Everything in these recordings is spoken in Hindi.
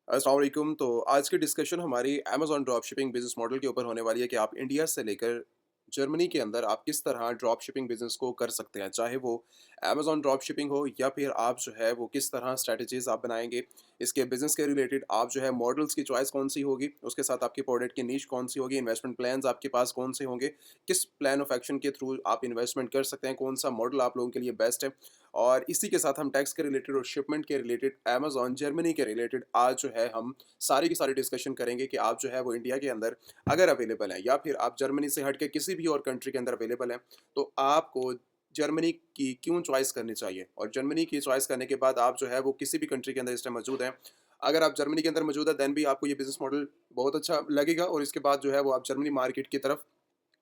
अस्सलाम वालेकुम। तो आज की डिस्कशन हमारी Amazon drop shipping business model के ऊपर होने वाली है कि आप इंडिया से लेकर जर्मनी के अंदर आप किस तरह ड्रॉप शिपिंग बिज़नेस को कर सकते हैं। चाहे वो अमेज़न ड्रॉप शिपिंग हो या फिर आप जो है वो किस तरह स्ट्रैटेजीज़ आप बनाएँगे। इसके बिज़नेस के रिलेटेड आप जो है मॉडल्स की चॉइस कौन-सी होगी, उसके साथ आपकी प्रोडक्ट की नीश कौन-सी होगी, इन्वेस्टमेंट प्लान्स आपके पास कौन-से होंगे, किस प्लान ऑफ एक्शन के थ्रू आप इन्वेस्टमेंट कर सकते हैं, कौन-सा मॉडल आप लोगों के लिए बेस्ट है। और इसी के साथ हम टैक्स के रिलेटेड और शिपमेंट के रिलेटेड अमेज़न जर्मनी के रिलेटेड आज जो है हम सारी की सारी डिस्कशन करेंगे कि आप जो है वो इंडिया के अंदर अगर अवेलेबल हैं या फिर आप जर्मनी से हट के किसी भी और कंट्री के अंदर अवेलेबल हैं, तो आपको जर्मनी की क्यों चॉइस करनी चाहिए और जर्मनी की चॉइस करने के बाद आप जो है वो किसी भी कंट्री के अंदर इस टाइम मौजूद हैं। अगर आप जर्मनी के अंदर मौजूद है देन भी आपको ये बिज़नेस मॉडल बहुत अच्छा लगेगा और इसके बाद जो है वो आप जर्मनी मार्केट की तरफ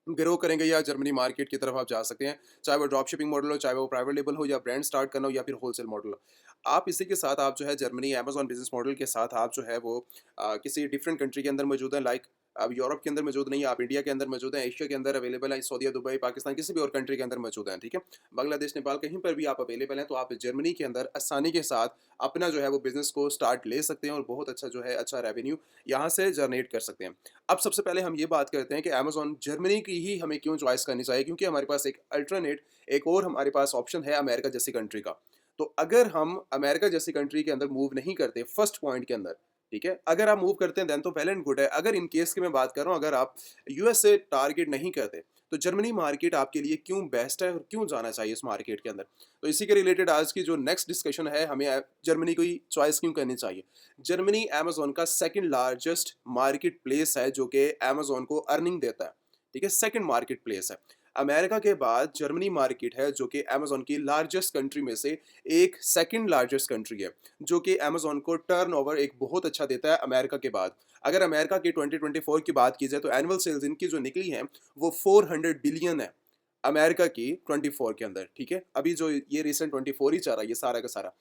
ग्रो करेंगे या जर्मनी मार्केट की तरफ आप जा सकते हैं। चाहे वो ड्रॉप शिपिंग मॉडल हो, चाहे वो प्राइवेट लेबल हो या ब्रांड स्टार्ट करना हो या फिर होलसेल मॉडल हो। आप इसी के साथ आप जो है जर्मनी अमेज़न बिज़नेस मॉडल के साथ आप जो है वो किसी डिफरेंट कंट्री के अंदर मौजूद हैं, लाइक आप यूरोप के अंदर मौजूद नहीं है, आप इंडिया के अंदर मौजूद हैं, एशिया के अंदर अवेलेबल हैं, सऊदीया, दुबई, पाकिस्तान किसी भी और कंट्री के अंदर मौजूद हैं, ठीक है? बांग्लादेश, नेपाल कहीं पर भी आप अवेलेबल हैं, तो आप जर्मनी के अंदर आसानी के साथ अपना जो है वो बिज़नेस को स्टार्ट ले सकते हैं और बहुत अच्छा जो है अच्छा रेवेन्यू यहाँ से जनरेट कर सकते हैं। अब सबसे पहले हम ये बात करते हैं कि अमेज़न जर्मनी की ही हमें क्यों चॉइस करनी चाहिए, क्योंकि हमारे पास एक अल्टरनेट एक और हमारे पास ऑप्शन है अमेरिका जैसी कंट्री का। तो अगर हम अमेरिका जैसी कंट्री के अंदर मूव नहीं करते फर्स्ट पॉइंट के अंदर, ठीक है? अगर आप मूव करते हैं देन तो वेल एंड गुड है। अगर इन केस की मैं बात कर रहा हूँ, अगर आप यूएस से टारगेट नहीं करते, तो जर्मनी मार्केट आपके लिए क्यों बेस्ट है और क्यों जाना चाहिए इस मार्केट के अंदर? तो इसी के रिलेटेड आज की जो नेक्स्ट डिस्कशन है, हमें जर्मनी को ही चॉइस क्यों करनी चाहिए? जर्मनी अमेज़न का सेकंड लार्जेस्ट मार्केट प्लेस है जो कि अमेज़न को अर्निंग देता है, ठीक है? सेकंड मार्केट प्लेस है। अमेरिका के बाद जर्मनी मार्केट है जो कि अमेज़न की लार्जेस्ट कंट्री में से एक सेकंड लार्जेस्ट कंट्री है, जो कि अमेज़न को टर्नओवर एक बहुत अच्छा देता है अमेरिका के बाद। अगर अमेरिका की 2024 की बात की जाए तो एनुअल सेल्स इनकी जो निकली हैं, वो 400 बिलियन है, अमेरिका की 24 के अंदर, ठीक है? अभी जो ये रिसेंट 24 ही चल रहा है ये सारा का सारा।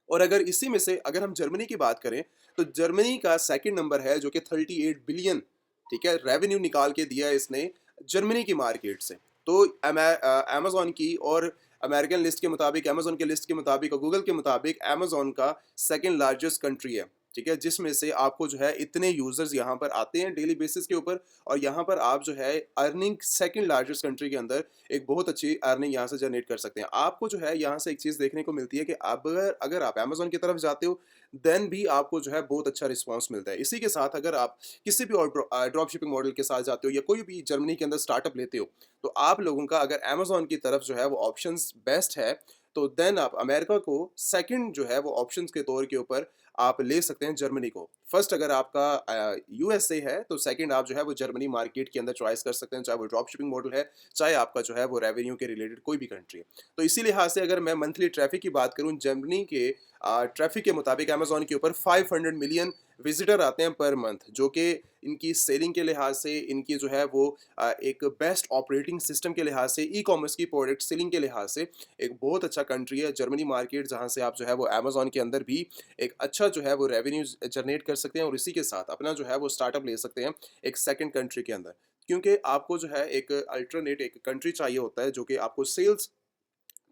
और अगर इसी में से अगर हम जर्मनी की बात करें, तो जर्मनी का सेकंड नंबर है जो कि 38 बिलियन, ठीक है? रेवेन्यू निकाल के दिया है इसने जर्मनी की मार्केट से। तो अमेज़न की और अमेरिकन लिस्ट के मुताबिक, अमेज़न के लिस्ट के मुताबिक और गूगल के मुताबिक अमेज़न का सेकंड लार्जेस्ट कंट्री है, ठीक है? जिसमें से आपको जो है इतने यूज़र्स यहाँ पर आते हैं डेली बेसिस के ऊपर और यहाँ पर आप जो है अर्निंग सेकंड लार्जेस्ट कंट्री के अंदर एक बहुत अच्छी अर्निंग यहाँ से जनरेट कर सकते हैं। आपको जो है यहाँ से एक चीज़ देखने को मिलती है कि अब अगर अगर आप अमेज़न की तरफ जाते हो, देन भी आपको जो है बहुत अच्छा रिस्पॉन्स मिलता है। इसी के साथ अगर आप किसी भी और ड्रॉप शिपिंग मॉडल के साथ जाते हो या कोई भी जर्मनी के अंदर स्टार्टअप लेते हो, तो आप लोगों का अगर अमेज़न की तरफ जो है वो ऑप्शंस बेस्ट है, तो देन आप अमेरिका को सेकंड जो है वो ऑप्शंस के तौर के ऊपर आप ले सकते हैं जर्मनी को। फर्स्ट अगर आपका यूएसए है, तो सेकंड आप जो है वो जर्मनी मार्केट के अंदर चॉइस कर सकते हैं, चाहे वो ड्रॉप शिपिंग मॉडल है, चाहे आपका जो है वो रेवेन्यू के रिलेटेड कोई भी कंट्री है। तो इसी लिहाज से अगर मैं मंथली ट्रैफिक की बात करूँ, जर्मनी के ट्रैफिक के मुताबिक अमेज़न के ऊपर 500 मिलियन विज़िटर आते हैं पर मंथ, जो कि इनकी सेलिंग के लिहाज से, इनकी जो है वो एक बेस्ट ऑपरेटिंग सिस्टम के लिहाज से, ई-कॉमर्स की प्रोडक्ट सेलिंग के लिहाज से एक बहुत अच्छा कंट्री है जर्मनी मार्केट, जहाँ से आप जो है वो अमेज़न के अंदर भी एक अच्छा जो है वो रेवेन्यू जनरेट कर सकते हैं और इसी के साथ अपना जो है वो स्टार्टअप ले सकते हैं एक सेकंड कंट्री के अंदर। क्योंकि आपको जो है एक अल्टरनेट एक कंट्री चाहिए होता है जो कि आपको सेल्स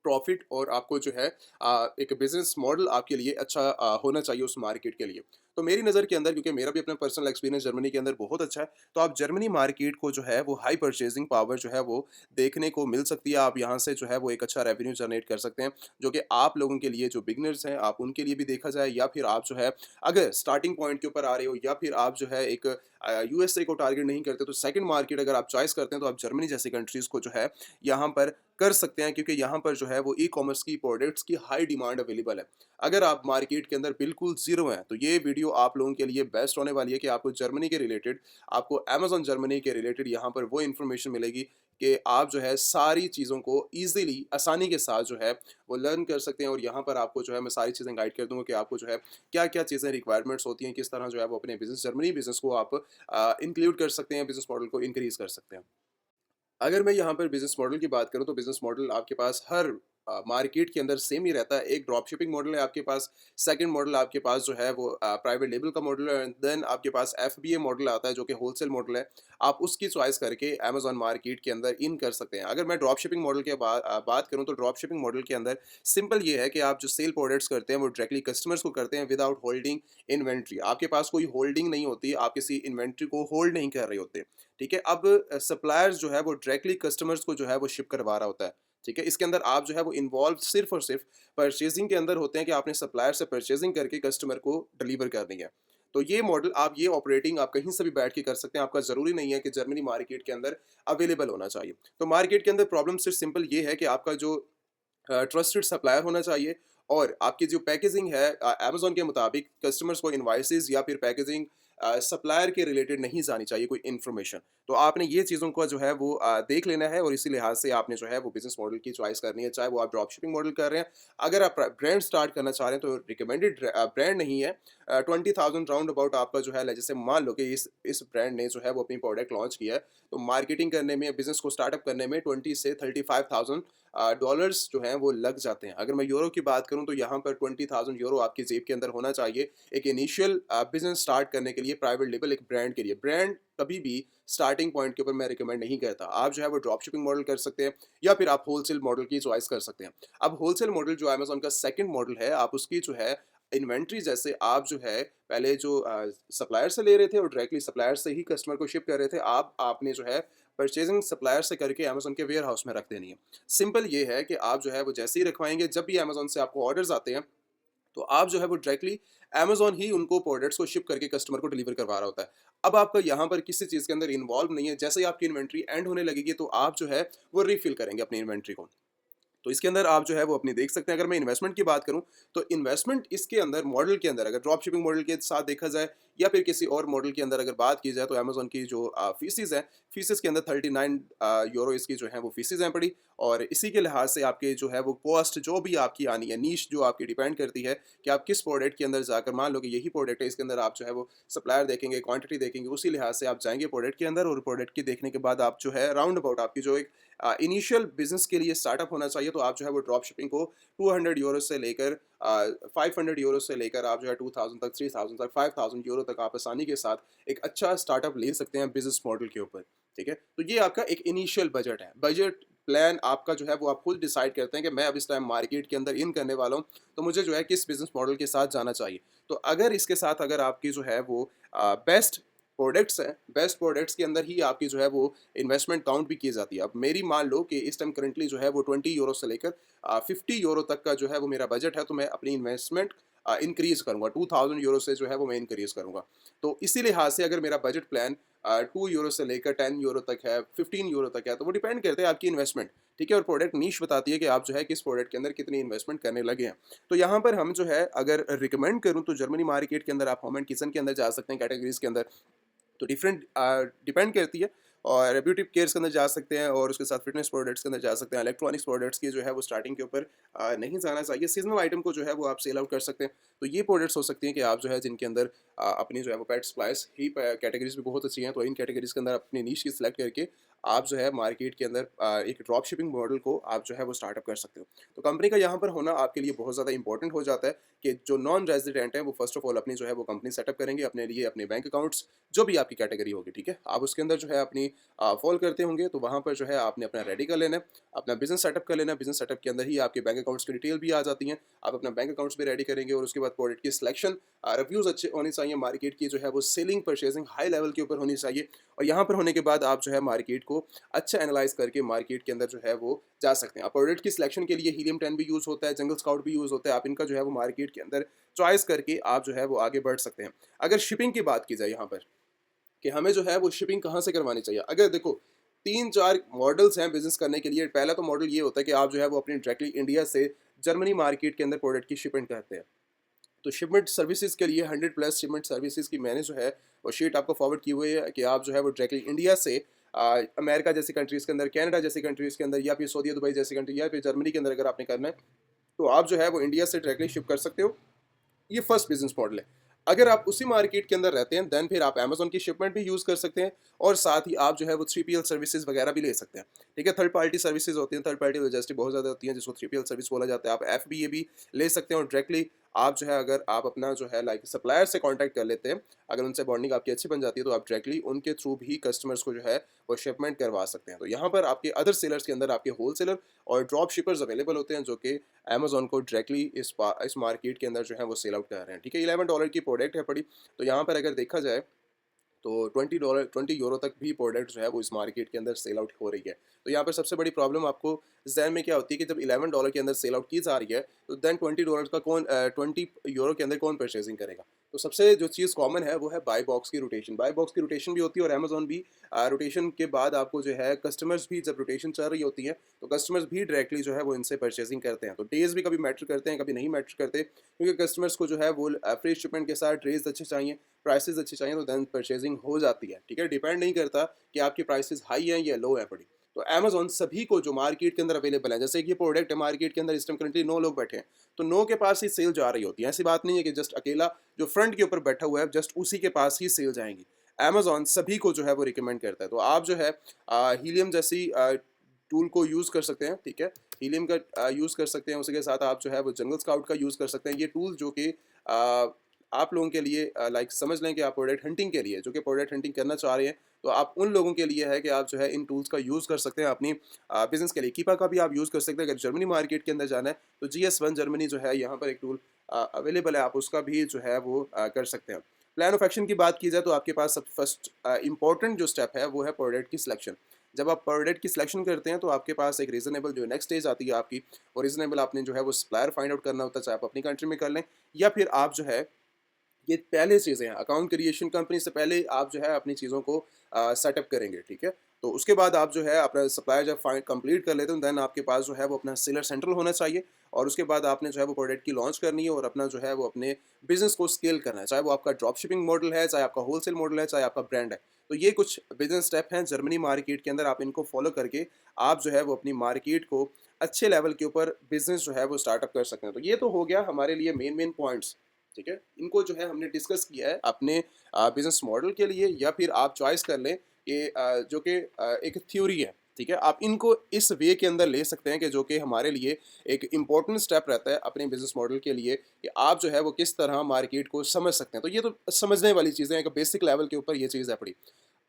प्रॉफ़िट और आपको जो है एक बिज़नेस मॉडल आपके लिए अच्छा होना चाहिए उस मार्केट के लिए। तो मेरी नज़र के अंदर, क्योंकि मेरा भी अपना पर्सनल एक्सपीरियंस जर्मनी के अंदर बहुत अच्छा है, तो आप जर्मनी मार्केट को जो है वो हाई परचेज़िंग पावर जो है वो देखने को मिल सकती है। आप यहाँ से जो है वो एक अच्छा रेवेन्यू जनरेट कर सकते हैं, जो कि आप लोगों के लिए जो बिगिनर्स हैं, आप उनके लिए भी देखा जाए या फिर आप जो है अगर स्टार्टिंग पॉइंट के ऊपर आ रहे हो या फिर आप जो है एक यूएसए को टारगेट नहीं करते, तो सेकंड मार्केट अगर आप चॉइस करते हैं, तो आप जर्मनी जैसी कंट्रीज़ को जो है यहाँ पर कर सकते हैं, क्योंकि यहाँ पर जो है वो ई-कॉमर्स की प्रोडक्ट्स की हाई डिमांड अवेलेबल है। अगर आप मार्केट के अंदर बिल्कुल ज़ीरो हैं, तो ये वीडियो आप लोगों के लिए बेस्ट होने वाली है कि आपको जर्मनी के रिलेटेड, आपको अमेज़न जर्मनी के रिलेटेड यहाँ पर वो इन्फॉर्मेशन मिलेगी कि आप जो है सारी चीज़ों को ईज़िली आसानी के साथ जो है वो लर्न कर सकते हैं और यहाँ पर आपको जो है मैं सारी चीज़ें गाइड कर दूँगा कि आपको जो है क्या-क्या चीज़ें रिक्वायरमेंट्स होती हैं, किस तरह जो है वो अपने बिज़नेस जर्मनी बिज़नेस को आप इंक्लूड कर सकते हैं, बिज़नेस मॉडल को इंक्रीज़ कर सकते हैं। अगर मैं यहाँ पर बिज़नेस मॉडल की बात करूँ, तो बिज़नेस मॉडल आपके पास हर मार्केट के अंदर सेम ही रहता है। एक ड्रॉप शिपिंग मॉडल है आपके पास, सेकंड मॉडल आपके पास जो है वो प्राइवेट लेबल का मॉडल है, एंड देन आपके पास एफबीए मॉडल आता है जो कि होलसेल मॉडल है। आप उसकी चॉइस करके अमेज़न मार्केट के अंदर इन कर सकते हैं। अगर मैं ड्रॉप शिपिंग मॉडल के बात करूँ, तो ड्रॉप शिपिंग मॉडल के अंदर सिंपल ये है कि आप जो सेल प्रोडक्ट्स करते हैं वो डायरेक्टली कस्टमर्स को करते हैं विदाउट होल्डिंग इन्वेंट्री। आपके पास कोई होल्डिंग नहीं होती, आप किसी इन्वेंट्री को होल्ड नहीं कर रहे होते। ठीक है? अब सप्लायर्स जो है वो डायरेक्टली कस्टमर्स को जो है वो शिप करवा रहा होता है। ठीक है? इसके अंदर आप जो है वो इन्वॉल्व सिर्फ़ और सिर्फ़ परचेज़िंग के अंदर होते हैं कि आपने सप्लायर से परचेज़िंग करके कस्टमर को डिलीवर करनी है। तो ये मॉडल आप ये ऑपरेटिंग आप कहीं से भी बैठ के कर सकते हैं, आपका ज़रूरी नहीं है कि जर्मनी मार्केट के अंदर अवेलेबल होना चाहिए। तो मार्केट के अंदर प्रॉब्लम सिर्फ़ सिंपल ये है कि आपका जो ट्रस्टेड सप्लायर होना चाहिए, और आपकी जो पैकेजिंग है अमेज़न के मुताबिक कस्टमर्स को इनवॉइसेज़ या फिर पैकेजिंग सप्लायर के रिलेटेड नहीं जानी चाहिए कोई इन्फॉर्मेशन। तो आपने ये चीज़ों को जो है वो देख लेना है, और इसी लिहाज से आपने जो है वो बिज़नेस मॉडल की चॉइस करनी है, चाहे वो आप ड्रॉप शिपिंग मॉडल कर रहे हैं। अगर आप ब्रांड स्टार्ट करना चाह रहे हैं तो रिकमेंडेड ब्रांड नहीं है। 20,000 राउंड अबाउट आपका जो है, जैसे मान लो कि इस ब्रांड ने जो है वो अपनी प्रोडक्ट लॉन्च किया है, तो मार्केटिंग करने में, बिज़नेस को स्टार्टअप करने में 20 से 35,000 डॉलर्स जो हैं वो लग जाते हैं। अगर मैं यूरो की बात करूँ, तो यहाँ पर 20,000 यूरो आपकी जेब के अंदर होना चाहिए एक इनिशियल बिज़नेस स्टार्ट करने के लिए, प्राइवेट लेबल एक ब्रांड के लिए। ब्रांड कभी भी स्टार्टिंग पॉइंट के ऊपर मैं रिकमेंड नहीं करता। आप जो है वो ड्रॉप शिपिंग मॉडल कर सकते हैं, या फिर आप होलसेल मॉडल की चॉइस कर सकते हैं। अब होलसेल मॉडल जो अमेज़न का सेकंड मॉडल है, आप उसकी जो है इन्वेंट्री, जैसे आप जो है पहले जो सप्लायर से ले रहे थे और डायरेक्टली सप्लायर से ही कस्टमर को शिप कर रहे थे, आपने जो है परचेजिंग सप्लायर से करके अमेज़न के वेयर हाउस में रख देनी है। सिंपल ये है कि आप जो है वो जैसे ही रखवाएँगे, जब भी अमेज़न से आपको ऑर्डर्स आते हैं, तो आप जो है वो डायरेक्टली अमेज़न ही उनको प्रोडक्ट्स को शिप करके कस्टमर को डिलीवर करवा रहा होता है। अब आपका यहाँ पर किसी चीज़ के अंदर इन्वॉल्व नहीं है, जैसे ही आपकी इन्वेंट्री एंड होने लगेगी, तो आप जो है वो रिफ़िल करेंगे अपनी इन्वेंट्री को। तो इसके अंदर आप जो है वो अपनी देख सकते हैं। अगर मैं इन्वेस्टमेंट की बात करूँ, तो इन्वेस्टमेंट इसके अंदर मॉडल के अंदर, अगर ड्रॉप शिपिंग मॉडल के साथ देखा जाए या फिर किसी और मॉडल के अंदर अगर बात की जाए, तो अमेज़न की जो फीसेज़ हैं, फीसेज़ के अंदर 39 यूरो इसकी जो है वो फीसेज़ हैं पड़ी। और इसी के लिहाज से आपके जो है वो कॉस्ट जो भी आपकी आनी है, नीश जो आपकी डिपेंड करती है कि आप किस प्रोडक्ट के अंदर जाकर, मान लो कि यही प्रोडक्ट है, इसके अंदर आप जो है वो सप्लायर देखेंगे, क्वांटिटी देखेंगे, उसी लिहाज से आप जाएँगे प्रोडक्ट के अंदर, और प्रोडक्ट की देखने के बाद आप जो है राउंड अबाउट आपकी जो एक इनिशियल बिज़नेस के लिए स्टार्टअप होना चाहिए, तो आप जो है वो ड्रॉप शिपिंग को 200 यूरो से लेकर 500 यूरो से लेकर आप जो है 2000 तक, 3000 तक, 5000 यूरो तक आप आसानी के साथ एक अच्छा स्टार्टअप ले सकते हैं बिज़नेस मॉडल के ऊपर। ठीक है? तो ये आपका एक इनिशियल बजट है। बजट प्लान आपका जो है वो आप खुद डिसाइड करते हैं कि मैं अब इस टाइम मार्केट के अंदर इन करने वाला हूँ, तो मुझे जो है किस बिज़नेस मॉडल के साथ जाना चाहिए। तो अगर इसके साथ अगर आपकी जो है वो बेस्ट प्रोडक्ट्स हैं, बेस्ट प्रोडक्ट्स के अंदर ही आपकी जो है वो इन्वेस्टमेंट काउंट भी की जाती है। अब मेरी मान लो कि इस टाइम करंटली जो है वो 20 यूरो से लेकर 50 यूरो तक का जो है वो मेरा बजट है, तो मैं अपनी इन्वेस्टमेंट इंक्रीज़ करूँगा, 2000 यूरो से जो है वो मैं इंक्रीज़ करूँगा। तो इसी लिहाज से अगर मेरा बजट प्लान 2 यूरो से लेकर 10 यूरो तक है, 15 यूरो तक है, तो वो डिपेंड करता है आपकी इन्वेस्टमेंट, ठीक है? और प्रोडक्ट नीश बताती है कि आप जो है किस प्रोडक्ट के अंदर कितनी इन्वेस्टमेंट करने लगे हैं। तो यहाँ पर हम जो है अगर रिकमेंड करूँ, तो जर्मनी मार्केट के अंदर आप होम एंड किचन के अंदर जा सकते हैं कैटेगरीज़ के अंदर। तो डिफरेंट डिपेंड करती है, और ब्यूटी केयर्स के अंदर जा सकते हैं, और उसके साथ फिटनेस प्रोडक्ट्स के अंदर जा सकते हैं। इलेक्ट्रॉनिक्स प्रोडक्ट्स की जो है वो स्टार्टिंग के ऊपर नहीं जाना चाहिए। सीजनल आइटम को जो है वो आप सेल आउट कर सकते हैं। तो ये प्रोडक्ट्स हो सकती हैं कि आप जो है जिनके अंदर अपनी जो है वो पेट सप्लाइज ही कैटेगरीज भी बहुत अच्छी हैं, तो इन कैटेगरीज के अंदर अपनी नीश की सिलेक्ट करके आप जो है मार्केट के अंदर एक ड्रॉप शिपिंग मॉडल को आप जो है वो स्टार्टअप कर सकते हो। तो कंपनी का यहाँ पर होना आपके लिए बहुत ज़्यादा इंपॉर्टेंट हो जाता है कि जो नॉन रेजिडेंट है वो फर्स्ट ऑफ ऑल अपनी जो है वो कंपनी सेटअप करेंगे अपने लिए, अपने बैंक अकाउंट्स जो भी आपकी कैटेगरी होगी, ठीक है? आप उसके अंदर जो है अपनी फॉल करते होंगे, तो वहाँ पर जो है आपने अपना रेडी कर लेना है, अपना बिज़नेस सेटअप कर लेना है। बिज़नेस सेटअप के अंदर ही आपके बैंक अकाउंट्स की डिटेल भी आ जाती हैं। आप अपना बैंक अकाउंट्स भी रेडी करेंगे, और उसके बाद प्रोडक्ट की सिलेक्शन, रिव्यूज़ अच्छे होने चाहिए, मार्केट की जो है वो सेलिंग, परचेजिंग हाई लेवल के ऊपर होनी चाहिए, और यहाँ पर होने के बाद आप जो है मार्केट को अच्छा एनालाइज़ करके मार्केट के अंदर जो है वो जा सकते हैं। आप प्रोडक्ट की सिलेक्शन के लिए हीलियम 10 भी यूज़ होता है, जंगल स्काउट भी यूज़ होता है। आप इनका जो है वो मार्केट के अंदर चॉइस करके आप जो है वो आगे बढ़ सकते हैं। अगर शिपिंग की बात की जाए यहाँ पर, कि हमें जो है वो शिपिंग कहाँ से करवानी चाहिए? अगर देखो 3-4 मॉडल्स हैं बिज़नेस करने के लिए। पहला तो मॉडल ये होता है कि आप जो है वो अपनी डायरेक्टली इंडिया से जर्मनी मार्केट के अंदर प्रोडक्ट की शिपमेंट करते हैं। तो शिपमेंट सर्विसेज़ के लिए 100 प्लस शिपमेंट सर्विसेज़ की मैंने जो है वो शीट आपको फॉरवर्ड की हुई है कि आप जो है वो डायरेक्टली इंडिया से अमेरिका जैसी कंट्रीज़ के अंदर, कनाडा जैसी कंट्रीज़ के अंदर, या फिर सऊदी दुबई जैसी कंट्री, या फिर जर्मनी के अंदर अगर आपने करना है, तो आप जो है वो इंडिया से डायरेक्टली शिप कर सकते हो। ये फर्स्ट बिज़नेस मॉडल है। अगर आप उसी मार्केट के अंदर रहते हैं देन फिर आप अमेज़न की शिपमेंट भी यूज़ कर सकते हैं और साथ ही आप जो है वो 3PL सर्विसेज़ वगैरह भी ले सकते हैं। ठीक है, थर्ड पार्टी सर्विसेज़ होती हैं, थर्ड पार्टी लॉजिस्टिक बहुत ज़्यादा होती हैं जिसको 3PL सर्विस बोला जाता है। आप एफबीए भी ले सकते हैं और डायरेक्टली आप जो है अगर आप अपना जो है लाइक सप्लायर से कॉन्टैक्ट कर लेते हैं, अगर उनसे बॉन्डिंग आपकी अच्छी बन जाती है तो आप डायरेक्टली उनके थ्रू भी कस्टमर्स को जो है वो शिपमेंट करवा सकते हैं। तो यहाँ पर आपके अदर सेलर्स के अंदर आपके होलसेलर और ड्रॉप शिपर्स अवेलेबल होते हैं जो कि अमेज़न को डायरेक्टली इस मार्केट के अंदर जो है वो सेल आउट कर रहे हैं। ठीक है, $11 की प्रोडक्ट है पड़ी, तो यहाँ पर अगर देखा जाए तो $20 तक भी प्रोडक्ट जो है वो इस मार्केट के अंदर सेल आउट हो रही है। तो यहाँ पर सबसे बड़ी प्रॉब्लम आपको ज़हन में क्या होती है कि जब $11 के अंदर सेल आउट की जा रही है, तो देन $20 का €20 के अंदर कौन परचेज़िंग करेगा? तो सबसे जो चीज़ कॉमन है वो है बाय बॉक्स की रोटेशन। बाय बॉक्स की रोटेशन भी होती है और अमेज़न भी रोटेशन के बाद आपको जो है कस्टमर्स भी जब रोटेशन चल रही होती है, तो कस्टमर्स भी डायरेक्टली जो है वो इनसे परचेज़िंग करते हैं। तो डेज़ भी कभी मैटर करते हैं, कभी नहीं मैटर करते क्योंकि कस्टमर्स को जो है वो फ्री शिपमेंट के साथ डेज़ अच्छे चाहिए, प्राइसेज़ अच्छी चाहिए तो देन परचेज़िंग हो जाती है, ठीक है? डिपेंड नहीं करता कि आपकी प्राइसेज़ हाई हैं या लो हैं बड़ी। तो अमेज़न सभी को जो मार्केट के अंदर अवेलेबल है, जैसे कि ये प्रोडक्ट है मार्केट के अंदर इस टाइम करंटली 9 लोग बैठे हैं, तो 9 के पास ही सेल जा रही होती है। ऐसी बात नहीं है कि जस्ट अकेला जो फ्रंट के ऊपर बैठा हुआ है, जस्ट उसी के पास ही सेल जाएँगी। अमेज़न सभी को जो है वो रिकमेंड करता है। तो आप जो है हीलियम जैसी टूल को यूज़ कर सकते हैं, ठीक है? हीलियम का यूज़ कर सकते हैं, उसी के साथ आप जो है वो जंगल स्काउट का यूज़ कर सकते हैं। ये टूल जो कि आप लोगों के लिए लाइक समझ लें कि आप प्रोडक्ट हंटिंग के लिए जो कि प्रोडक्ट हंटिंग करना चाह रहे हैं, तो आप उन लोगों के लिए है कि आप जो है इन टूल्स का यूज़ कर सकते हैं अपनी बिज़नेस के लिए। कीपा का भी आप यूज़ कर सकते हैं। अगर जर्मनी मार्केट के अंदर जाना है, तो GS1 जर्मनी जो है यहाँ पर एक टूल अवेलेबल है, आप उसका भी जो है वो कर सकते हैं। प्लान ऑफ एक्शन की बात की जाए तो आपके पास सब फर्स्ट इम्पोर्टेंट जो स्टेप है वो है प्रोडक्ट की सिलेक्शन। जब आप प्रोडक्ट की सिलेक्शन करते हैं तो आपके पास एक रीज़नेबल जो नेक्स्ट स्टेज आती है आपकी, और रीज़नेबल आपने जो है वो सप्लायर फाइंड आउट करना होता है, चाहे आप अपनी कंट्री में कर लें या फिर आप जो है ये पहले चीज़ें हैं, अकाउंट क्रिएशन कंपनी से पहले आप जो है अपनी चीज़ों को सेटअप करेंगे, ठीक है? तो उसके बाद आप जो है अपना सप्लायर जब फाइंड कंप्लीट कर लेते हो देन आपके पास जो है वो अपना सेलर सेंट्रल होना चाहिए, और उसके बाद आपने जो है वो प्रोडक्ट की लॉन्च करनी है और अपना जो है वो अपने बिज़नेस को स्केल करना है, चाहे वो आपका ड्रॉप शिपिंग मॉडल है, चाहे आपका होलसेल मॉडल है, चाहे आपका ब्रांड है। तो ये कुछ बिज़नेस स्टेप हैं जर्मनी मार्केट के अंदर, आप इनको फॉलो करके आप जो है वो अपनी मार्केट को अच्छे लेवल के ऊपर बिज़नेस जो है वो स्टार्टअप कर सकते हैं। तो ये तो हो गया हमारे लिए मेन पॉइंट्स। ठीक है? इनको जो है हमने डिस्कस किया है अपने बिज़नेस मॉडल के लिए, या फिर आप चॉइस कर लें कि जो कि एक थ्योरी है, ठीक है? आप इनको इस वे के अंदर ले सकते हैं कि जो कि हमारे लिए एक इम्पोर्टेंट स्टेप रहता है अपने बिज़नेस मॉडल के लिए कि आप जो है वो किस तरह मार्केट को समझ सकते हैं। तो ये तो समझने वाली चीज़ें हैं, एक बेसिक लेवल के ऊपर ये चीज़ है पड़ी।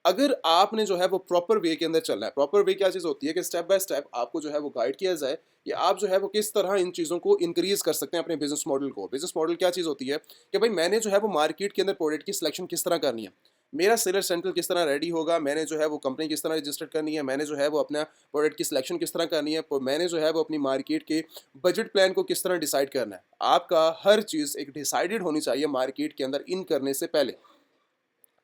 अगर आपने जो है वो प्रॉपर वे के अंदर चलना है, प्रॉपर वे क्या चीज़ होती है कि स्टेप बाय स्टेप आपको जो है वो गाइड किया जाए कि आप जो है वो किस तरह इन चीज़ों को इंक्रीज़ कर सकते हैं अपने बिज़नेस मॉडल को। बिज़नेस मॉडल क्या चीज़ होती है कि भाई मैंने जो है वो मार्केट के अंदर प्रोडक्ट की सिलेक्शन किस तरह करनी है, मेरा सेलर सेंट्रल किस तरह रेडी होगा, मैंने जो है वो कंपनी किस तरह रजिस्टर करनी है, मैंने जो है वो अपना प्रोडक्ट की सिलेक्शन किस तरह करनी है, मैंने जो है वो अपनी मार्केट के बजट प्लान को किस तरह डिसाइड करना है। आपका हर चीज़ एक डिसाइडेड होनी चाहिए मार्केट के अंदर इन करने से पहले।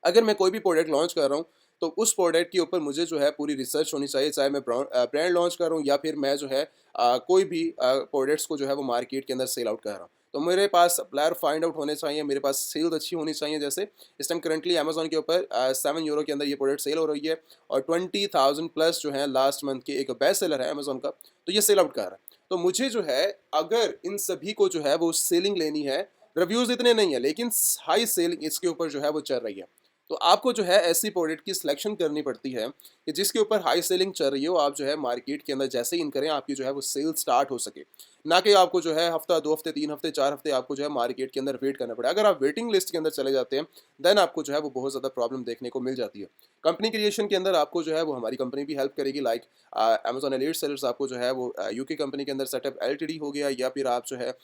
अगर मैं कोई भी प्रोडक्ट लॉन्च कर रहा हूँ, तो उस प्रोडक्ट के ऊपर मुझे जो है पूरी रिसर्च होनी चाहिए, चाहे मैं ब्रांड लॉन्च कर रहा हूँ या फिर मैं जो है कोई भी प्रोडक्ट्स को जो है वो मार्केट के अंदर सेल आउट कर रहा हूँ। तो मेरे पास सप्लायर फाइंड आउट होने चाहिए, मेरे पास सेल्स अच्छी होनी चाहिए। जैसे इस टाइम करंटली अमेज़न के ऊपर €7 के अंदर ये प्रोडक्ट सेल हो रही है और 20,000 प्लस जो है लास्ट मंथ के एक बेस्ट सेलर है अमेज़न का, तो ये सेल आउट कर रहा है। तो मुझे जो है अगर इन सभी को जो है वो सेलिंग लेनी है, रिव्यूज़ इतने नहीं है लेकिन हाई सेलिंग इसके ऊपर जो है वो चल रही है। तो आपको जो है ऐसी प्रोडक्ट की सिलेक्शन करनी पड़ती है कि जिसके ऊपर हाई सेलिंग चल रही हो, आप जो है मार्केट के अंदर जैसे ही इन करें आपकी जो है वो सेल स्टार्ट हो सके। ना कि आपको जो है हफ्ता 2 हफ्ते 3 हफ्ते 4 हफ्ते आपको जो है मार्केट के अंदर वेट करना पड़े। अगर आप वेटिंग लिस्ट के अंदर चले जाते हैं देन आपको जो है वो बहुत ज़्यादा प्रॉब्लम देखने को मिल जाती है। कंपनी क्रिएशन के अंदर आपको जो है वो हमारी कंपनी भी हेल्प करेगी, लाइक अमेज़न एलीट सेलर्स आपको जो है वो यूके कंपनी के अंदर सेटअप एलटीडी हो गया, या फिर आप जो है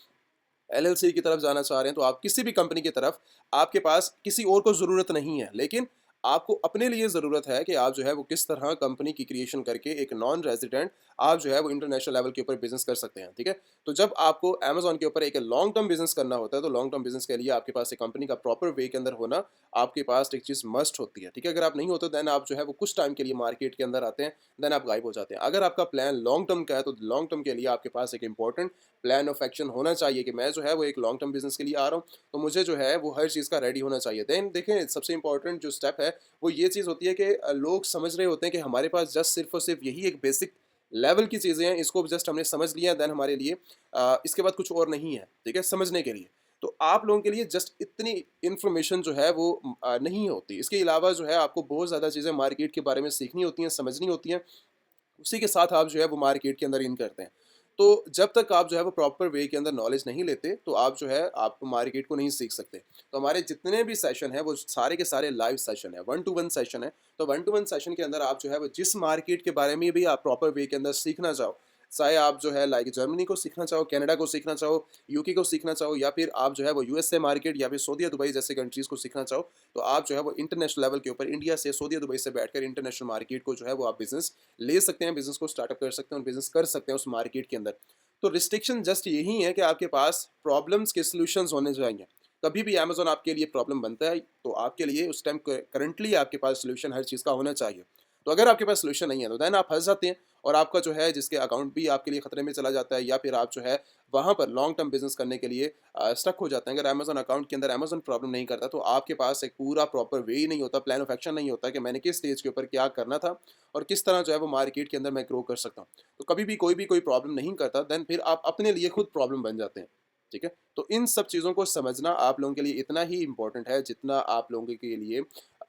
एलएलसी की तरफ जाना चाह रहे हैं, तो आप किसी भी कंपनी की तरफ आपके पास किसी और को ज़रूरत नहीं है, लेकिन आपको अपने लिए ज़रूरत है कि आप जो है वो किस तरह कंपनी की क्रिएशन करके एक नॉन रेजिडेंट आप जो है वो इंटरनेशनल लेवल के ऊपर बिजनेस कर सकते हैं, ठीक है? तो जब आपको अमेज़न के ऊपर एक लॉन्ग टर्म बिजनेस करना होता है, तो लॉन्ग टर्म बिजनेस के लिए आपके पास एक कंपनी का प्रॉपर वे के अंदर होना आपके पास एक चीज़ मस्ट होती है, ठीक है? अगर आप नहीं होते देन आप जो है वो कुछ टाइम के लिए मार्केट के अंदर आते हैं, देन आप गायब हो जाते हैं। अगर आपका प्लान लॉन्ग टर्म का है, तो लॉन्ग टर्म के लिए आपके पास एक इंपॉर्टेंट प्लान ऑफ एक्शन होना चाहिए कि मैं जो है वो एक लॉन्ग टर्म बिजनेस के लिए आ रहा हूँ, तो मुझे जो है वो हर चीज़ का रेडी होना चाहिए। देन देखें सबसे इंपॉर्टेंट जो स्टेप है वो ये चीज़ होती है कि लोग समझ रहे होते हैं कि हमारे पास जस्ट सिर्फ और सिर्फ यही एक बेसिक लेवल की चीज़ें हैं, इसको जस्ट हमने समझ लिया देन हमारे लिए इसके बाद कुछ और नहीं है, ठीक है, समझने के लिए। तो आप लोगों के लिए जस्ट इतनी इन्फॉर्मेशन जो है वो नहीं होती। इसके अलावा जो है आपको बहुत ज़्यादा चीज़ें मार्केट के बारे में सीखनी होती हैं, समझनी होती हैं। उसी के साथ आप जो है वो मार्केट के अंदर इन करते हैं। तो जब तक आप जो है वो प्रॉपर वे के अंदर नॉलेज नहीं लेते, तो आप जो है आप मार्केट को नहीं सीख सकते। तो हमारे जितने भी सेशन हैं वो सारे के सारे लाइव सेशन हैं, 1 टू 1 सेशन है। तो 1 टू 1 सेशन के अंदर आप जो है वो जिस मार्केट के बारे में भी आप प्रॉपर वे के अंदर सीखना चाहो, चाहे आप जो है लाइक जर्मनी को सीखना चाहो, कनाडा को सीखना चाहो, यूके को सीखना चाहो, या फिर आप जो है वो यूएसए मार्केट या फिर सऊदी दुबई जैसे कंट्रीज़ को सीखना चाहो, तो आप जो है वो इंटरनेशनल लेवल के ऊपर इंडिया से, सऊदी दुबई से बैठकर इंटरनेशनल मार्केट को जो है वो आप बिज़नेस ले सकते हैं, बिज़नेस को स्टार्टअप कर सकते हैं और बिज़नेस कर सकते हैं उस मार्केट के अंदर। तो रिस्ट्रिक्शन जस्ट यही है कि आपके पास प्रॉब्लम्स के सॉल्यूशंस होने चाहिए। कभी भी अमेज़न आपके लिए प्रॉब्लम बनता है, तो आपके लिए उस टाइम करंटली आपके पास सॉल्यूशन हर चीज़ का होना चाहिए। तो अगर आपके पास सॉल्यूशन नहीं है, तो देन आप फँस जाते हैं और आपका जो है जिसके अकाउंट भी आपके लिए खतरे में चला जाता है, या फिर आप जो है वहाँ पर लॉन्ग टर्म बिज़नेस करने के लिए स्टक हो जाते हैं। अगर अमेज़न अकाउंट के अंदर अमेज़न प्रॉब्लम नहीं करता, तो आपके पास एक पूरा प्रॉपर वे ही नहीं होता, प्लान ऑफ एक्शन नहीं होता कि मैंने किस स्टेज के ऊपर क्या करना था और किस तरह जो है वो मार्केट के अंदर मैं ग्रो कर सकता हूँ। तो कभी भी कोई प्रॉब्लम नहीं करता, देन फिर आप अपने लिए खुद प्रॉब्लम बन जाते हैं। ठीक है? तो इन सब चीज़ों को समझना आप लोगों के लिए इतना ही इम्पोर्टेंट है, जितना आप लोगों के लिए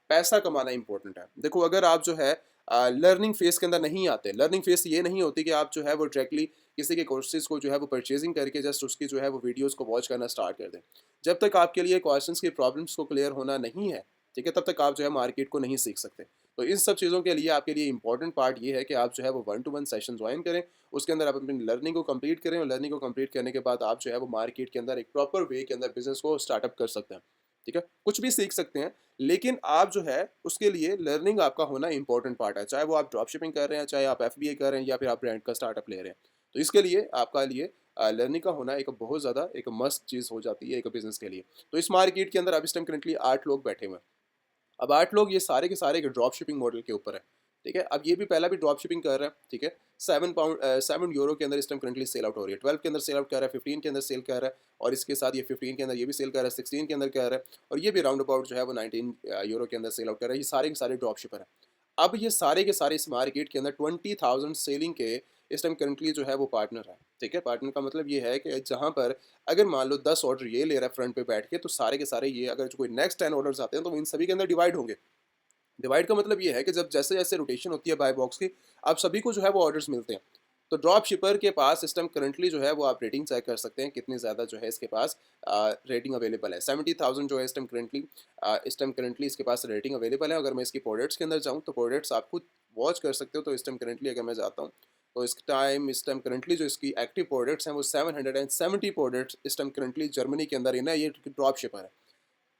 पैसा कमाना इम्पोर्टेंट है। देखो, अगर आप जो है लर्निंग फ़ेज़ के अंदर नहीं आते, लर्निंग फ़ेज़ ये नहीं होती कि आप जो है वो डायरेक्टली किसी के कोर्सेज़ को जो है वो परचेज़िंग करके जस्ट उसकी जो है वो वीडियोज़ को वॉच करना स्टार्ट कर दें। जब तक आपके लिए क्वेश्चंस की प्रॉब्लम्स को क्लियर होना नहीं है, ठीक है? तब तक आप जो है मार्केट को नहीं सीख सकते। तो इन सब चीज़ों के लिए आपके लिए इम्पोर्टेंट पार्ट ये है कि आप जो है वो 1 टू 1 सेशन जॉइन करें, उसके अंदर आप अपनी लर्निंग को कंप्लीट करें और लर्निंग को कंप्लीट करने के बाद आप जो है वो मार्केट के अंदर एक प्रॉपर वे के अंदर बिज़नेस को स्टार्टअप कर सकते हैं। ठीक है? कुछ भी सीख सकते हैं, लेकिन आप जो है उसके लिए लर्निंग आपका होना इम्पोर्टेंट पार्ट है। चाहे वो आप ड्रॉप शिपिंग कर रहे हैं, चाहे आप एफबीए कर रहे हैं, या फिर आप ब्रांड का स्टार्टअप ले रहे हैं। तो इसके लिए आपका लिए लर्निंग का होना एक बहुत ज़्यादा एक मस्ट चीज़ हो जाती है एक बिज़नेस के लिए। तो इस मार्केट के अंदर अब इस टाइम करंटली 8 लोग बैठे हुए हैं। अब 8 लोग ये सारे के सारे एक ड्रॉप शिपिंग मॉडल के ऊपर है, ठीक है? अब ये भी पहला भी ड्रॉप शिपिंग कर रहा है, ठीक है? 7 यूरो के अंदर इस टाइम करंटली सेल आउट हो रही है, 12 के अंदर सेल आउट कर रहा है, 15 के अंदर सेल कर रहा है, और इसके साथ ये 15 के अंदर ये भी सेल कर रहा है, 16 के अंदर कर रहा है, और ये भी राउंड अबाउट जो है वो 19 यूरो के अंदर सेल आउट कर रहा है। ये सारे के सारे ड्रॉप शिपर हैं। अब ये सारे के सारे इस मार्केट के अंदर 20,000 सेलिंग के इस टाइम करंटली जो है वो पार्टनर है, ठीक है? पार्टनर का मतलब ये है कि जहाँ पर अगर मान लो 10 ऑर्डर ये ले रहा है फ्रंट पे बैठ के, तो सारे के सारे ये अगर जो कोई नेक्स्ट 10 ऑर्डर्स आते हैं, तो वो इन सभी के अंदर डिवाइड होंगे। डिवाइड का मतलब ये है कि जब जैसे-जैसे रोटेशन होती है बाय बॉक्स की, आप सभी को जो है वो ऑर्डर्स मिलते हैं। तो ड्रॉप शिपर के पास इस टाइम करंटली जो है वो आप रेटिंग चेक कर सकते हैं कितनी ज़्यादा जो है इसके पास रेटिंग अवेलेबल है। 70,000 जो है इस टाइम करंटली इसके पास रेटिंग अवेलेबल है। अगर मैं इसकी प्रोडक्ट्स के अंदर जाऊँ, तो प्रोडक्ट्स आप खुद वॉच कर सकते हो। तो इस टाइम करंटली अगर मैं जाता हूँ, तो इस टाइम करंटली जो इसकी एक्टिव प्रोडक्ट्स हैं वो 770 प्रोडक्ट्स इस टाइम करंटली जर्मनी के अंदर इन है, ये ड्रॉप शिपर है।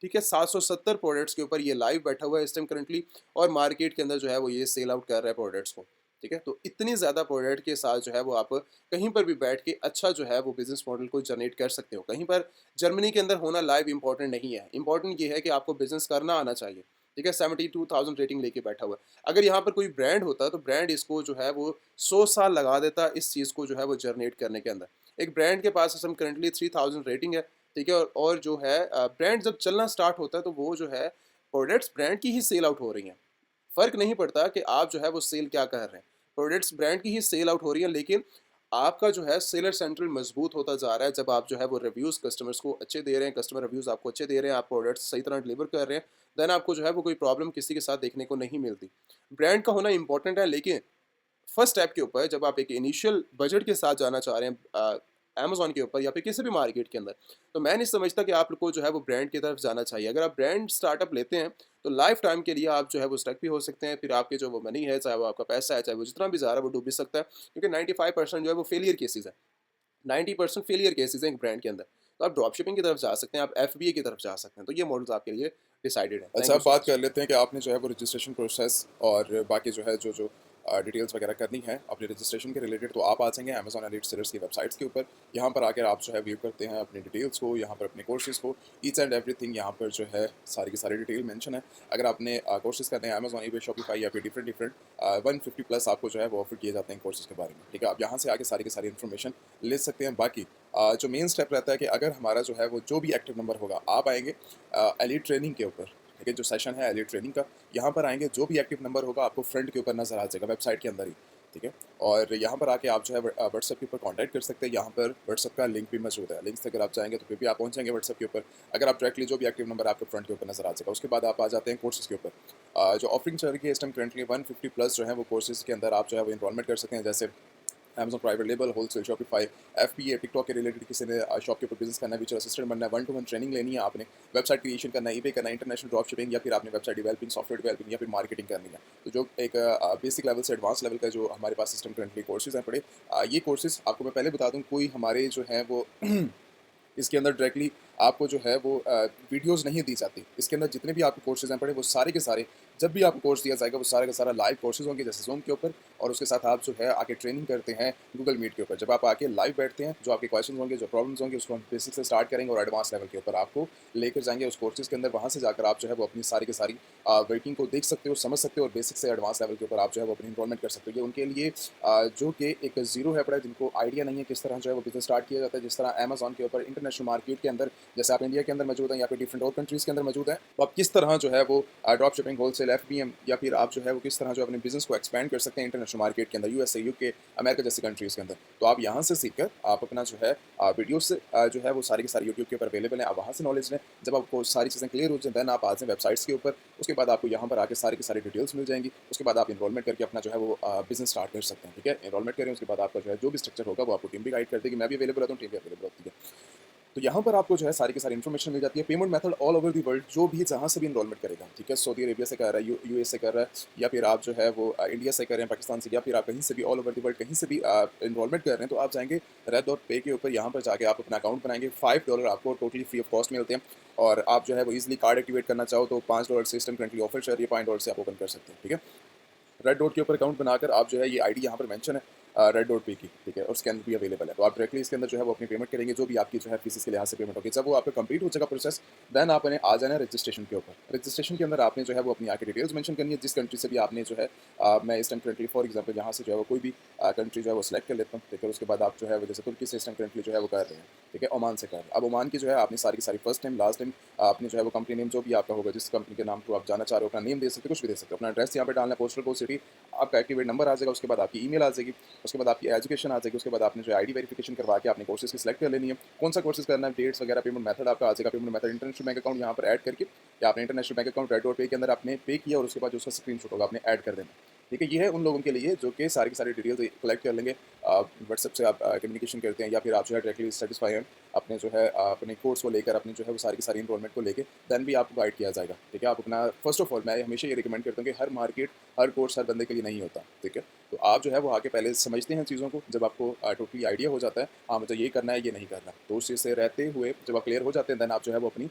ठीक है, 770 प्रोडक्ट्स के ऊपर ये लाइव बैठा हुआ है इस टाइम करंटली, और मार्केट के अंदर जो है वो ये सेल आउट कर रहा है प्रोडक्ट्स को। ठीक है, तो इतनी ज़्यादा प्रोडक्ट के साथ जो है वो आप कहीं पर भी बैठ के अच्छा जो है वो बिजनेस मॉडल को जनरेट कर सकते हो। कहीं पर जर्मनी के अंदर होना लाइव इंपॉर्टेंट नहीं है, इंपॉर्टेंट ये है कि आपको बिजनेस करना आना चाहिए। ठीक है, 72,000 रेटिंग लेके बैठा हुआ है। अगर यहाँ पर कोई ब्रांड होता, तो ब्रांड इसको जो है वो 100 साल लगा देता इस चीज़ को जो है वो जनरेट करने के अंदर। एक ब्रांड के पास इस टाइम करंटली 3000 रेटिंग है, ठीक है? और जो है ब्रांड जब चलना स्टार्ट होता है, तो वो जो है प्रोडक्ट्स ब्रांड की ही सेल आउट हो रही हैं। फ़र्क नहीं पड़ता कि आप जो है वो सेल क्या कर रहे हैं। प्रोडक्ट्स ब्रांड की ही सेल आउट हो रही है, लेकिन आपका जो है सेलर सेंट्रल मजबूत होता जा रहा है जब आप जो है वो रिव्यूज़ कस्टमर्स को अच्छे दे रहे हैं, कस्टमर रिव्यूज़ आपको अच्छे दे रहे हैं, आप प्रोडक्ट्स सही तरह डिलीवर कर रहे हैं, देन आपको जो है वो कोई प्रॉब्लम किसी के साथ देखने को नहीं मिलती। ब्रांड का होना इम्पोर्टेंट है, लेकिन फर्स्ट स्टेप के ऊपर जब आप एक इनिशियल बजट के साथ जाना चाह रहे हैं अमेज़न के ऊपर या फिर किसी भी मार्केट के अंदर, तो मैं नहीं समझता कि आपको जो है वो ब्रांड की तरफ जाना चाहिए। अगर आप ब्रांड स्टार्टअप लेते हैं, तो लाइफ टाइम के लिए आप जो है वो स्टक भी हो सकते हैं। फिर आपके जो वो मनी है, चाहे वो आपका पैसा है, चाहे वो जितना भी जा रहा है, वो डूब भी सकता है, क्योंकि 95% जो है वो फेलियर केसेज़ है। 90% फेलियर केसेज़ हैं एक ब्रांड के अंदर। तो आप ड्रॉप शिपिंग की तरफ जा सकते हैं, आप एफबीए की तरफ जा सकते हैं। तो ये मॉडल्स आपके लिए डिसाइडेड है। अच्छा, थैंक यू अब सो बात मच। कर लेते हैं कि आपने जो है वो रजिस्ट्रेशन प्रोसेस और बाकी जो है जो डिटेल्स वगैरह करनी है अपने रजिस्ट्रेशन के रिलेटेड, तो आप आ जाएंगे अमेजॉन एलीट सेलर्स की वेबसाइट्स के ऊपर। यहाँ पर आकर आप जो है व्यू करते हैं अपनी डिटेल्स को, यहाँ पर अपने कोर्सेज़ को, ईच एंड एवरीथिंग यहाँ पर जो है सारी की सारी डिटेल मेंशन है। अगर आपने कोर्सेज़ करने हैं अमेजॉन, ईबे, शॉपिफाई या फिर डिफरेंट डिफरेंट 150 प्लस आपको जो है वो ऑफर किए जाते हैं कोर्सेज़ के बारे में। ठीक है, आप यहाँ से आके सारी की सारी इन्फॉर्मेशन ले सकते हैं। बाकी जो मेन स्टेप रहता है कि अगर हमारा जो है वो जो भी एक्टिव नंबर होगा, आप आएंगे एलीट ट्रेनिंग के ऊपर। ठीक है, जो सेशन है एलीट ट्रेनिंग का, यहाँ पर आएंगे, जो भी एक्टिव नंबर होगा आपको फ्रंट के ऊपर नजर आ जाएगा वेबसाइट के अंदर ही। ठीक है? और यहाँ पर आके आप जो है व्हाट्सएप के ऊपर कॉन्टैक्ट कर सकते हैं। यहाँ पर व्हाट्सएप का लिंक भी मौजूद है। लिंक्स अगर आप जाएँगे तो फिर भी आप पहुँच जाएँगे व्हाट्सएप के ऊपर। अगर आप डायरेक्टली जो भी एक्टिव नंबर आपके फ्रंट के ऊपर नज़र आ जाएगा। उसके बाद आप आ जाते हैं कोर्सेज़ के ऊपर। जो ऑफरिंग चल रही है इस टाइम करंटली 150 प्लस जो है वो कोर्सेज़ के अंदर आप जो है वो एनरोलमेंट कर सकते हैं। जैसे Amazon private label, wholesale, Shopify, FBA, TikTok के रिलेटेड किसी ने शॉप के ऊपर बिज़नेस करना है, virtual असिस्टेंट बनना है, वन टू वन ट्रेनिंग लेनी है आपने, वेबसाइट क्रिएशन करना है, ईबे करना है, इंटरनेशनल ड्रॉप शिपिंग या फिर आपने वेबसाइट डेवलपिंग, सॉफ्टवेयर डेवलपिंग या फिर मार्केटिंग करनी है। तो जो एक बेसिक लेवल से एडवांस लेवल का जो हमारे पास सिस्टम करंटली कोर्सेज़ हैं पड़े, ये कोर्सेज़ आपको मैं पहले बता दूँ, कोई हमारे जो हैं वो इसके अंदर डायरेक्टली आपको जो है वो वीडियोज़ नहीं दी जाती। इसके अंदर जितने भी आपको कोर्सेज़ हैं पड़े वो सारे के सारे, जब भी आपको कोर्स दिया जाएगा वो सारा का सारा लाइव कोर्सेज़ होंगे जैसे ज़ूम के ऊपर, और उसके साथ आप जो है आके ट्रेनिंग करते हैं गूगल मीट के ऊपर। जब आप आके लाइव बैठते हैं, जो आपके क्वेश्चन होंगे, जो प्रॉब्लम्स होंगे, उसको हम बेसिक से स्टार्ट करेंगे और एडवांस लेवल के ऊपर आपको लेकर जाएँगे उस कोर्सेज़ के अंदर। वहाँ से जाकर आप जो है वो अपनी सारी की सारी वर्किंग को देख सकते हो, समझ सकते हो, और बेसिक से एडवांस लेवल के ऊपर आप जो है वो अपनी एनरोलमेंट कर सकते हो। ये उनके लिए जो कि एक ज़ीरो है पड़ा है, जिनको आइडिया नहीं है किस तरह जो है वो बिज़नेस स्टार्ट किया जाता है। जिस तरह अमेज़न के ऊपर इंटरनेशनल मार्केट के अंदर, जैसे आप इंडिया के अंदर मौजूद हैं या फिर डिफरेंट और कंट्रीज़ के अंदर मौजूद हैं, तो आप किस तरह जो है वो ड्रॉप शिपिंग, होलसेल, एफबीएम या फिर आप जो है वो किस तरह जो अपने बिज़नेस को एक्सपेंड कर सकते हैं इंटरनेशनल मार्केट के अंदर, यूएसए, यूके, अमेरिका जैसी कंट्रीज़ के अंदर। तो आप यहाँ से सीख कर आप अपना जो है वीडियो से जो है वो सारी की सारी यूट्यूब के ऊपर अवेलेबल है, आप वहाँ से नॉलेज लें। जब आपको सारी चीज़ें क्लियर हो जाएँ, देन आप आ जाएँ वेबसाइट्स के ऊपर। उसके बाद आपको यहाँ पर आके सारी की सारी डिटेल्स मिल जाएँगी। उसके बाद आप एनरोलमेंट करके अपना जो है वो बिज़नेस स्टार्ट कर सकते हैं, ठीक है? एनरोलमेंट करें, उसके बाद आपका जो है जो भी स्ट्रक्चर होगा वो आपको टीम भी गाइड कर देगी। मैं भी अवेलेबल रहता हूँ, टीम भी अवेलेबल होती है। तो यहाँ पर आपको जो है सारी की सारी इन्फॉर्मेशन मिल जाती है। Payment method all over the world, जो भी जहाँ से भी एनरोलमेंट करेगा, ठीक है? सऊदी अरेबिया से कर रहा है, यूएस से कर रहा है, या फिर आप जो है वो इंडिया से कर रहे हैं, पाकिस्तान से, या फिर आप कहीं से भी ऑल ओवर दी वर्ल्ड कहीं से भी एनरोलमेंट कर रहे हैं, तो आप जाएँगे रेड.पे के ऊपर, यहाँ पर जाके आप अपना अकाउंट बनाएँगे। $5 आपको टोटली फ्री ऑफ कॉस्ट मिलते हैं, और आप जो है वो ईज़िली कार्ड एक्टिवेट करना चाहो तो $5 सिस्टम करंटली ऑफर चल रही है, $5 से आप ओपन कर सकते हैं, ठीक है? रेड डॉट के ऊपर अकाउंट बनाकर आप जो है ये आईडी यहाँ पर मेंशन है रेड डॉट पे की, ठीक है? और स्कैन भी अवेलेबल है, तो आप डायरेक्टली इसके अंदर जो है वो अपनी पेमेंट करेंगे, जो भी आपकी जो है फीस के लिहाज से पेमेंट होगी। जब वो आपका कंप्लीट हो जाएगा प्रोसेस, देन आपने आ जाना है रजिस्ट्रेशन के ऊपर। रजिस्ट्रेशन के अंदर आपने जो है वो अपनी आके डिटेल्स मेंशन करनी है, जिस कंट्री से भी आपने जो है मैं इस टाइम करंटली फॉर एग्जांपल यहाँ से जो है वो कोई भी कंट्री जो है वो सिलेक्ट कर लेता हूँ, ठीक है? उसके बाद आप जो है वो जैसे तुर्की से इस टाइम करंटली जो है वो कर रहे हैं, ठीक है? ओमान से कर रहे हैं। अब ओमान की जो है आपने सारी की सारी फर्स्ट टाइम, लास्ट टाइम आपने जो है वो कंपनी नेम जो भी आपका होगा, जिस कंपनी के नाम थ्रू आप जाना चाह रहे हो, अपना नेम दे सकते हो, कुछ भी दे सकते हो। अपना एड्रेस यहाँ पे डालना है, पोस्टल कोड, सिटी, आपका एक्टिवेट नंबर आ जाएगा, उसके बाद आपकी ईमेल आ जाएगी, उसके बाद आपकी एजुकेशन आ जाएगी, उसके बाद आपने जो आईडी वेरिफिकेशन करवा के आपने कोर्सेज की सिलेक्ट कर लेनी है, कौन सा कोर्सेज करना है, डेट्स वगैरह, पेमेंट मेथड आपका आ जाएगा। Payment method international bank account यहाँ पर ऐड करके, या आपने international bank account red dot पे के अंदर आपने पे किया, और उसके बाद जो उसका स्क्रीनशॉट होगा आपने ऐड कर देना, ठीक है? ये है उन लोगों के लिए जो कि सारी की सारी डिटेल्स कलेक्ट कर लेंगे। व्हाट्सएप से आप कम्युनिकेशन करते हैं, या फिर आप जो है डायरेक्टली सेटिस्फाई हैं अपने जो है अपने कोर्स को लेकर, अपने जो है वो सारी की सारी इनरोलमेंट को लेके, देन भी आपको गाइड किया जाएगा, ठीक है? आप अपना फर्स्ट ऑफ ऑल मैं हमेशा ये रिकमेंड करता हूँ कि हर मार्केट, हर कोर्स हर बंदे के लिए नहीं होता, ठीक है? तो आप जो है वो आके पहले समझते हैं चीज़ों को, जब आपको टोटली आइडिया हो जाता है, हाँ मुझे ये करना है, ये नहीं करना, तो उस चीज़ से रहते हुए जब आप क्लियर हो जाते हैं, देन आप जो है वो अपनी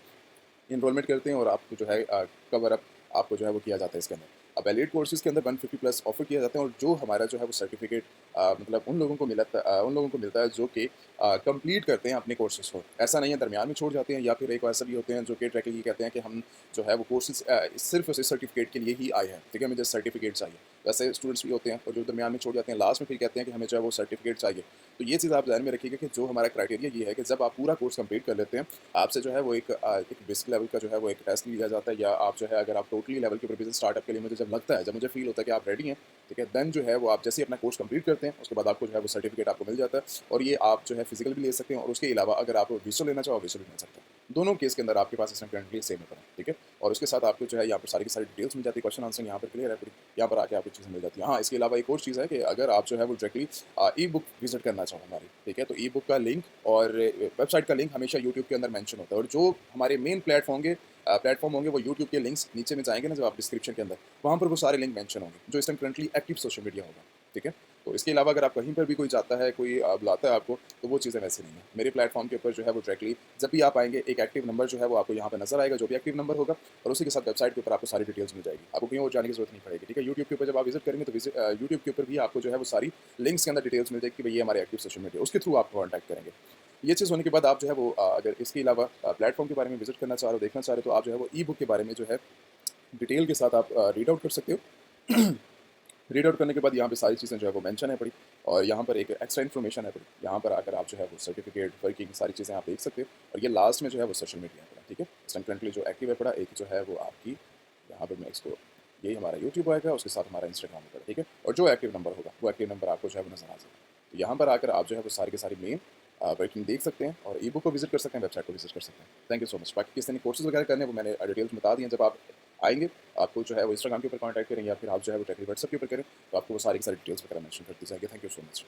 एनरोलमेंट करते हैं, और आपको जो है कवर अप आपको जो है वो किया जाता है इसके अंदर। अब एलिट कोर्सेज़ के अंदर 150 प्लस ऑफर किया जाता है, और जो हमारा जो है वो सर्टिफिकेट मतलब उन लोगों को मिलता है जो कि कंप्लीट करते हैं अपने कोर्सेज़ को। ऐसा नहीं है दरमियान में छोड़ जाते हैं, या फिर एक ऐसा भी होते हैं जो कि डायरेक्टली ये कहते हैं कि हम जो है वो कोर्सेज़ सिर्फ़ इस सर्टिफिकेट के लिए ही आए हैं, ठीक है? हमें जस्ट सर्टिफिकेट चाहिए। वैसे स्टूडेंट्स भी होते हैं और जो दरमियान में छोड़ जाते हैं, लास्ट में फिर कहते हैं कि हमें जो है वो सर्टिफिकेट चाहिए। तो ये चीज़ आप ध्यान में रखिएगा कि जो हमारा क्राइटेरिया ये है कि जब आप पूरा कोर्स कंप्लीट कर लेते हैं, आपसे जो है वो एक बेसिक लेवल का जो है वो एक टेस्ट लिया जाता है, या आप जो है अगर आप टोटली लेवल के ऊपर बिज़नेस स्टार्टअप के लिए मुझे जब लगता है, जब मुझे फ़ील होता है कि आप रेडी हैं, ठीक है? देन जो है वो आप जैसे ही अपना कोर्स कंप्लीट करते हैं, उसके बाद आपको जो है वो सर्टिफिकेट आपको मिल जाता है, और ये आप जो है फिजिकल भी ले सकते हैं, और उसके अलावा अगर आप विजुअल लेना चाहो, विजुअल भी ले सकते हैं। दोनों केस के अंदर आपके पास इसमें करंटली सेम होता है, ठीक है? और उसके साथ आपको जो है यहाँ पर सारी की सारी डिटेल्स मिल जाती है, क्वेश्चन आंसर यहाँ पर क्लियर है पूरी, यहाँ पर आके आपको चीज़ें मिल जाती हैं। हाँ, इसके अलावा एक और चीज़ है कि अगर आप जो है वो डायरेक्टली ई बुक विजिट करना चाहो हमारी, ठीक है? तो ई बुक का लिंक और वेबसाइट का लिंक हमेशा यूट्यूब के अंदर मेंशन होता है, और जो हमारे मेन प्लेटफॉर्म होंगे वो यूट्यूब के लिंक्स नीचे में जाएंगे ना, जब आप डिस्क्रिप्शन के अंदर, वहाँ पर वो सारे लिंक मेंशन होंगे जो इस time currently active social media होगा, ठीक है? तो इसके अलावा अगर आप कहीं पर भी कोई जाता है, कोई बुलाता है आपको, तो वो चीज़ें वैसे नहीं है। मेरे प्लेटफॉर्म के ऊपर जो है वो डायरेक्टली जब भी आप आएंगे, एक एक्टिव नंबर जो है वो आपको यहाँ पे नजर आएगा, जो भी एक्टिव नंबर होगा, और उसी के साथ वेबसाइट के ऊपर आपको सारी डिटेल्स मिल जाएगी। आपको कहीं और जाने की जरूरत नहीं पड़ेगी, ठीक है? यूट्यूब के ऊपर जब आप विजिट करेंगे, तो यूट्यूब के ऊपर भी आपको जो है वो सारी लिंक्स के अंदर डिटेल्स मिल जाएगी कि भाई ये हमारे एक्टिव सोशल मीडिया, उसके थ्रू आप कॉन्टैक्ट करेंगे। ये चीज़ होने के बाद आप जो है वो अगर इसके अलावा प्लेटफॉर्म के बारे में विजिट करना चाह रहे हो, देखना चाह रहे हो, तो आप जो है वो ई बुक के बारे में जो है डिटेल के साथ आप रीड आउट कर सकते हो। रीड आउट करने के बाद यहाँ पे सारी चीज़ें जो है वो मेंशन है पड़ी, और यहाँ पर एक एक्स्ट्रा इन्फॉर्मेशन है पड़ी। यहाँ पर आकर आप जो है वो सर्टिफिकेट, वर्किंग सारी चीज़ें आप देख सकते हो, और ये लास्ट में जो है वो सोशल मीडिया है पड़ा, ठीक है? इस टाइम करंटली जो एक्टिव है पड़ा, एक जो है वो आपकी, यहाँ पर मैं इसको यही हमारा यूट्यूब आएगा, उसके साथ हमारा इंस्टाग्राम होगा, ठीक है? और जो एक्टिव नंबर होगा, वो एक्टिव नंबर आपको जो है वो नज़र आ जाएगा। तो यहाँ पर आकर आप जो है वो सारी की सारी मेन वर्किंग देख सकते हैं और ई बुक को विज़िट कर सकते हैं, वेबसाइट को विज़िट कर सकते हैं। Thank you so much. बाकी किसी ने कोर्सेज़ वगैरह करने हैं वो मैंने डिटेल्स बता दी हैं। जब आप आएँगे, आपको जो है वो इंस्टाग्राम के ऊपर कॉन्टैक्ट करें या फिर आप जो है वो डायरेक्टली व्हाट्सएप के ऊपर करें, तो आपको वो सारी की सारी डिटेल्स वगैरह मेंशन कर दी जाएगी। Thank you so much.